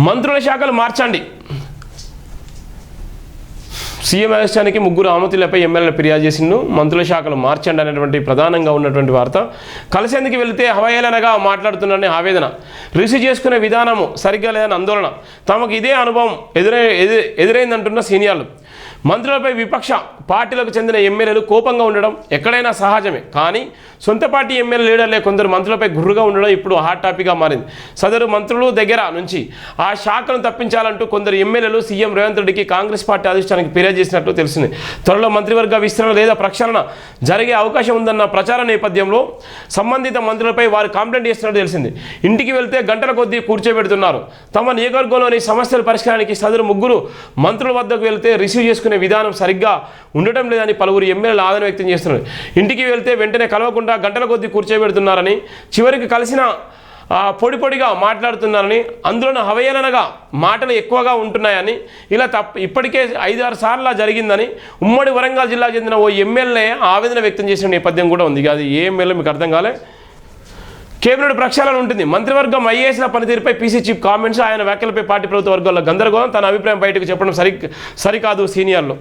మంత్రుల శాఖలు మార్చండి. సీఎం అరెస్టానికి ముగ్గురు ఆమతులపై ఎమ్మెల్యేలు ఫిర్యాదు చేసిండు. మంత్రుల శాఖలు మార్చండి అనేటువంటి ప్రధానంగా ఉన్నటువంటి వార్త. కలిసేందుకు వెళితే హవహేళనగా మాట్లాడుతున్నారని ఆవేదన, రిసీవ్ చేసుకునే విధానము సరిగ్గా లేదని ఆందోళన, తమకు ఇదే అనుభవం ఎదురైందంటున్న సీనియర్లు. మంత్రులపై విపక్ష పార్టీలకు చెందిన ఎమ్మెల్యేలు కోపంగా ఉండడం ఎక్కడైనా సహజమే, కానీ సొంత పార్టీ ఎమ్మెల్యే లీడర్లే కొందరు మంత్రులపై గుర్రుగా ఉండడం ఇప్పుడు హాట్ టాపిక్గా మారింది. సదరు మంత్రులు దగ్గర నుంచి ఆ శాఖను తప్పించాలంటూ కొందరు ఎమ్మెల్యేలు సీఎం రేవంత్ రెడ్డికి కాంగ్రెస్ పార్టీ అధిష్టానానికి ఫిర్యాదు చేసినట్లు తెలిసింది. త్వరలో మంత్రివర్గ విస్తరణ లేదా ప్రక్షాళన జరిగే అవకాశం ఉందన్న ప్రచార నేపథ్యంలో సంబంధిత మంత్రులపై వారు కంప్లైంట్ చేస్తున్నట్టు తెలిసింది. ఇంటికి వెళ్తే గంటల కొద్దీ కూర్చోబెడుతున్నారు. తమ నియోజకవర్గంలోని సమస్యల పరిష్కారానికి సదరు ముగ్గురు మంత్రుల వద్దకు వెళ్తే రిసీవ్ చేసుకునే విధానం సరిగ్గా ఉండటం లేదని పలువురు ఎమ్మెల్యేలు ఆవేదన వ్యక్తం చేస్తున్నారు. ఇంటికి వెళ్తే వెంటనే కలవకుండా గంటల కొద్దీ కూర్చోబెడుతున్నారని, చివరికి కలిసిన పొడిగా మాట్లాడుతున్నారని, అందులోనూ హవహేళనగా మాటలు ఎక్కువగా ఉంటున్నాయని, ఇలా ఇప్పటికే 5-6 సార్లు జరిగిందని ఉమ్మడి వరంగల్ జిల్లాకు చెందిన ఓ ఎమ్మెల్యే ఆవేదన వ్యక్తం చేసిన నేపథ్యం కూడా ఉంది. అది ఏ ఎమ్మెల్యే మీకు అర్థం కాలే. కేబినెట్ ప్రక్షాళన ఉంటుంది. మంత్రివర్గం ఐఏఎస్ల పనితీరుపై పీసీ చీఫ్ కామెంట్స్, ఆయన వ్యాఖ్యలపై పార్టీ ప్రభుత్వ వర్గాల్లో గందరగోళం, తన అభిప్రాయం బయటకు చెప్పడం సరికాదు సీనియర్లు.